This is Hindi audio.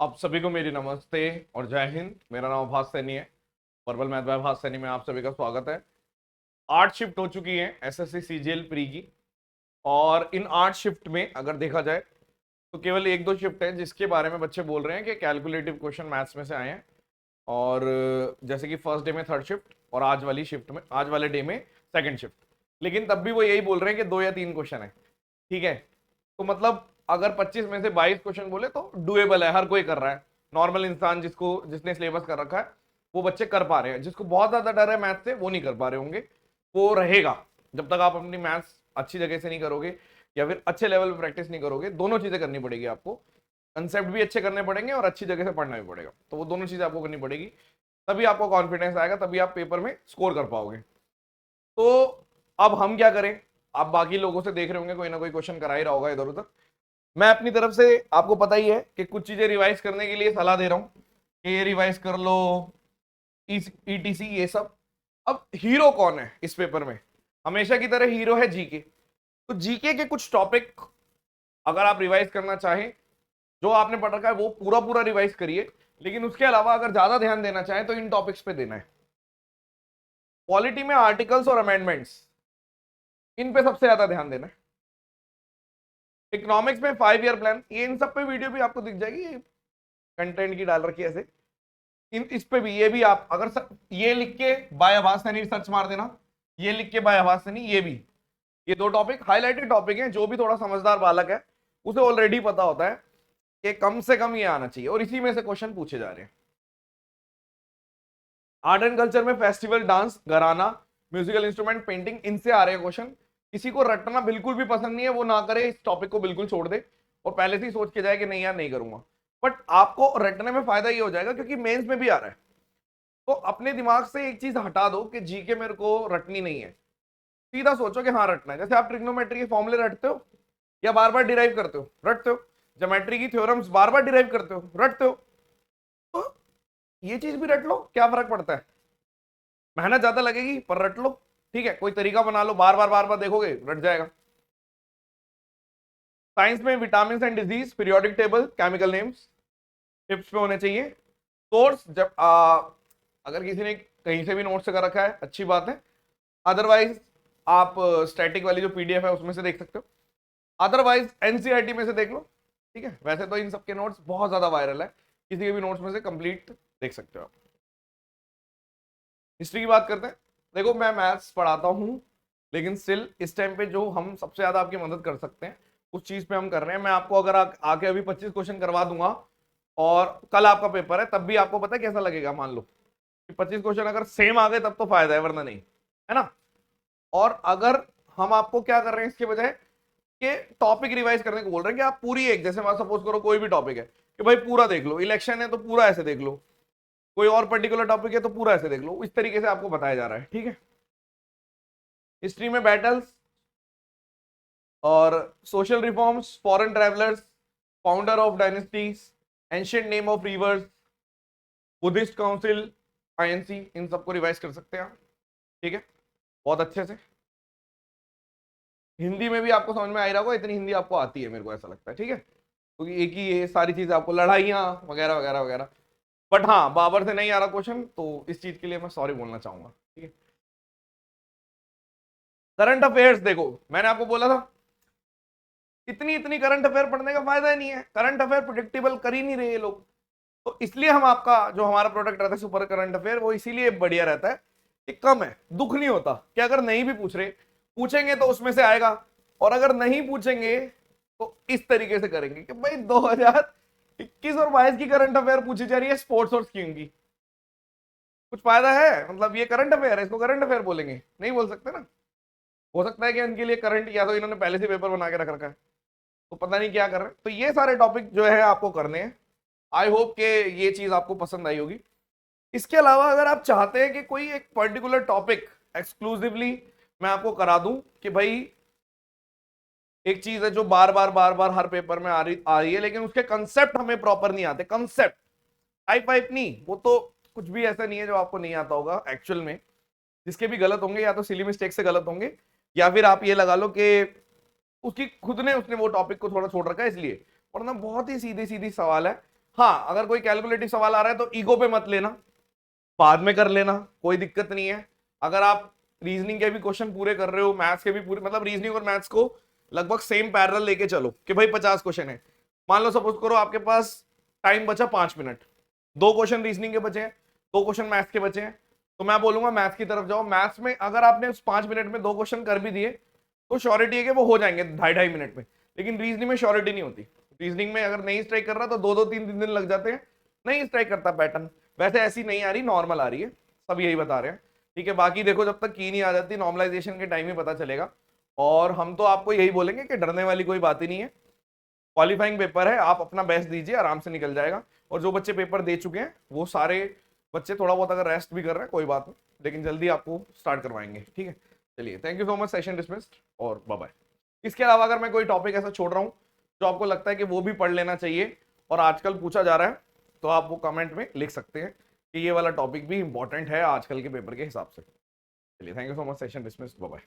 आप सभी को मेरी नमस्ते और जय हिंद। मेरा नाम अभास सैनी है। वर्बल मैथ बाय अभास सैनी में आप सभी का स्वागत है। 8 शिफ्ट हो चुकी हैं एसएससी सीजीएल प्री की, और इन 8 शिफ्ट में अगर देखा जाए तो केवल एक दो शिफ्ट है जिसके बारे में बच्चे बोल रहे हैं कि कैलकुलेटिव क्वेश्चन मैथ्स में से आए हैं। और जैसे कि फर्स्ट डे में थर्ड शिफ्ट और आज वाली शिफ्ट में, आज वाले डे में सेकंड शिफ्ट। लेकिन तब भी वो यही बोल रहे हैं कि 2 या 3 क्वेश्चन है। ठीक है, तो मतलब अगर 25 में से 22 क्वेश्चन बोले तो डुएबल है, हर कोई कर रहा है। नॉर्मल इंसान जिसने सिलेबस कर रखा है वो बच्चे कर पा रहे हैं। जिसको बहुत ज्यादा डर है मैथ से वो नहीं कर पा रहे होंगे। वो रहेगा जब तक आप अपनी मैथ्स अच्छी जगह से नहीं करोगे या फिर अच्छे लेवल पे प्रैक्टिस नहीं करोगे। दोनों चीजें करनी पड़ेगी आपको, कंसेप्ट भी अच्छे करने पड़ेंगे और अच्छी जगह से पढ़ना भी पड़ेगा। तो वो दोनों चीजें आपको करनी पड़ेगी, तभी आपको कॉन्फिडेंस आएगा, तभी आप पेपर में स्कोर कर पाओगे। तो अब हम क्या करें? आप बाकी लोगों से देख रहे होंगे कोई ना कोई क्वेश्चन करा ही रहा होगा इधर उधर। मैं अपनी तरफ से आपको पता ही है कि कुछ चीजें रिवाइज करने के लिए सलाह दे रहा हूं कि ये रिवाइज कर लो, ईटीसी ये सब। अब हीरो कौन है इस पेपर में? हमेशा की तरह हीरो है जीके। तो जीके के कुछ टॉपिक अगर आप रिवाइज करना चाहें, जो आपने पढ़ रखा है वो पूरा पूरा रिवाइज करिए। लेकिन उसके अलावा अगर ज्यादा ध्यान देना चाहें तो इन टॉपिक्स पे देना है। पॉलिटी में आर्टिकल्स और अमेंडमेंट्स, इन पे सबसे ज्यादा ध्यान देना है। इकोनॉमिक्स में 5 ईयर प्लान, ये इन सब पे वीडियो भी आपको दिख जाएगी, कंटेंट की डाल रखी है ऐसे। इस पे भी, ये भी आप अगर ये लिख के बाय आभास सैनी सर्च मार देना, ये लिख के बाय आभास सैनी, ये भी, ये 2 टॉपिक हाईलाइटेड टॉपिक हैं। जो भी थोड़ा समझदार बालक है उसे ऑलरेडी पता होता है कि कम से कम ये आना चाहिए, और इसी में से क्वेश्चन पूछे जा रहे हैं। आर्ट एंड कल्चर में फेस्टिवल, डांस, घराना, म्यूजिकल इंस्ट्रूमेंट, पेंटिंग, इनसे आ रहे हैं क्वेश्चन। किसी को रटना बिल्कुल भी पसंद नहीं है वो ना करे, इस टॉपिक को बिल्कुल छोड़ दे और पहले से ही सोच के जाए कि नहीं यार नहीं करूंगा। बट आपको रटने में फायदा ये हो जाएगा क्योंकि मेंस में भी आ रहा है। तो अपने दिमाग से एक चीज हटा दो कि जीके मेरे को रटनी नहीं है, सीधा सोचो कि हाँ रटना है। जैसे आप ट्रिग्नोमेट्री के फॉर्मूले रटते हो या बार बार डिराइव करते हो, रटते हो। ज्योमेट्री की थ्योरम्स बार बार डिराइव करते हो, रटते हो। तो ये चीज भी रट लो, क्या फर्क पड़ता है? मेहनत ज्यादा लगेगी पर रट लो। ठीक है, कोई तरीका बना लो, बार बार देखोगे रट जाएगा। साइंस में vitamin and disease, periodic table, chemical names tips पे होने चाहिए। सोर्स, जब अगर किसी ने कहीं से भी नोट से कर रखा है अच्छी बात है, अदरवाइज आप स्टैटिक वाली जो पीडीएफ है उसमें से देख सकते हो, अदरवाइज एनसीईआरटी में से देख लो। ठीक है, वैसे तो इन सबके नोट्स बहुत ज्यादा वायरल है, किसी के भी नोट्स में से कंप्लीट देख सकते हो आप। हिस्ट्री की बात करते हैं। देखो मैं मैथ्स पढ़ाता हूं, लेकिन स्टिल इस टाइम पे जो हम सबसे ज्यादा आपकी मदद कर सकते हैं उस चीज पे हम कर रहे हैं। मैं आपको अगर आके अभी 25 क्वेश्चन करवा दूंगा और कल आपका पेपर है, तब भी आपको पता है कैसा लगेगा? मान लो कि 25 क्वेश्चन अगर सेम आ गए तब तो फायदा है, वरना नहीं, है ना। और अगर हम आपको क्या कर रहे हैं इसके बजाय कि टॉपिक रिवाइज करने को बोल रहे हैं कि आप पूरी एक, जैसे मैं सपोज करो कोई भी टॉपिक है कि भाई पूरा देख लो, इलेक्शन है तो पूरा ऐसे देख लो, कोई और पर्टिकुलर टॉपिक है तो पूरा ऐसे देख लो, इस तरीके से आपको बताया जा रहा है। ठीक है, हिस्ट्री में बैटल्स और social reforms, foreign travellers, founder of dynasties, ancient name of rivers, Buddhist council, INC, इन सबको रिवाइज कर सकते हैं आप। ठीक है, बहुत अच्छे से। हिंदी में भी आपको समझ में आ ही रहा होगा, इतनी हिंदी आपको आती है मेरे को ऐसा लगता है। ठीक है, क्योंकि एक ही ये सारी चीजें आपको, लड़ाइयाँ वगैरह वगैरह वगैरह। बट हाँ, बाबर से नहीं आ रहा क्वेश्चन तो इस चीज के लिए मैं सॉरी बोलना चाहूंगा। ठीक है, करंट अफेयर्स देखो, मैंने आपको बोला था इतनी इतनी करंट अफेयर पढ़ने का फायदा ही नहीं है। करंट अफेयर प्रिडिक्टेबल कर ही नहीं रहे ये लोग। तो इसलिए हम आपका जो हमारा प्रोडक्ट रहता है सुपर करंट अफेयर, वो इसीलिए बढ़िया रहता है कि कम है, दुख नहीं होता कि अगर नहीं भी पूछ रहे, पूछेंगे तो उसमें से आएगा, और अगर नहीं पूछेंगे तो इस तरीके से करेंगे कि भाई 2021 और 22 की करंट अफेयर पूछी जा रही है स्पोर्ट्स और स्कीइंग की। कुछ फायदा है? मतलब ये करंट अफेयर है, इसको करंट अफेयर बोलेंगे? नहीं बोल सकते ना। हो सकता है कि इनके लिए करंट, या तो इन्होंने पहले से पेपर बना के रख रखा है तो पता नहीं क्या कर रहे हैं। तो ये सारे टॉपिक जो है आपको करने हैं। आई होप के ये चीज आपको पसंद आई होगी। इसके अलावा अगर आप चाहते हैं कि कोई एक पर्टिकुलर टॉपिक एक्सक्लूसिवली मैं आपको करा दूं कि भाई एक चीज है जो बार बार हर पेपर में आ रही है लेकिन उसके कंसेप्ट हमें प्रॉपर नहीं आते, कंसेप्ट टाइप वाइप नहीं, वो तो कुछ भी ऐसा नहीं है जो आपको नहीं आता होगा एक्चुअल में। जिसके भी गलत होंगे या तो सिली मिस्टेक से गलत होंगे, या फिर आप ये लगा लो कि उसकी खुद ने उसने वो टॉपिक को थोड़ा छोड़ रखा है इसलिए, वरना बहुत ही सीधी सीधी सवाल है। हाँ, अगर कोई कैलकुलेटिव सवाल आ रहा है तो ईगो पे मत लेना, बाद में कर लेना, कोई दिक्कत नहीं है। अगर आप रीजनिंग के भी क्वेश्चन पूरे कर रहे हो, मैथ्स के भी पूरे, मतलब रीजनिंग और मैथ्स को लगभग सेम पैरेलल लेके चलो कि भाई 50 क्वेश्चन है। मान लो सपोज करो आपके पास टाइम बचा 5 मिनट, 2 क्वेश्चन रीजनिंग के बचे हैं, 2 क्वेश्चन मैथ्स के बचे हैं, तो मैं बोलूंगा मैथ्स की तरफ जाओ। मैथ्स में अगर आपने उस 5 मिनट में 2 क्वेश्चन कर भी दिए तो श्योरिटी है कि वो हो जाएंगे 2.5-2.5 मिनट में। लेकिन रीजनिंग में श्योरिटी नहीं होती। रीजनिंग में अगर नहीं स्ट्राइक कर रहा तो 2-2 3-3 दिन लग जाते हैं, नहीं स्ट्राइक करता पैटर्न। वैसे ऐसी नहीं आ रही, नॉर्मल आ रही है, सब यही बता रहे हैं। ठीक है, बाकी देखो जब तक की नहीं आ जाती नॉर्मलाइजेशन के टाइम ही पता चलेगा। और हम तो आपको यही बोलेंगे कि डरने वाली कोई बात ही नहीं है। क्वालिफाइंग पेपर है, आप अपना बेस्ट दीजिए, आराम से निकल जाएगा। और जो बच्चे पेपर दे चुके हैं वो सारे बच्चे थोड़ा बहुत अगर रेस्ट भी कर रहे हैं कोई बात नहीं, लेकिन जल्दी आपको स्टार्ट करवाएंगे। ठीक है, चलिए, thank you so much, session dismissed और बाय बाय। इसके अलावा अगर मैं कोई टॉपिक ऐसा छोड़ रहा हूँ जो आपको लगता है कि वो भी पढ़ लेना चाहिए और आजकल पूछा जा रहा है, तो आप वो कमेंट में लिख सकते हैं कि ये वाला टॉपिक भी इंपॉर्टेंट है आजकल के पेपर के हिसाब से। चलिए, thank you so much, session dismissed, bye bye.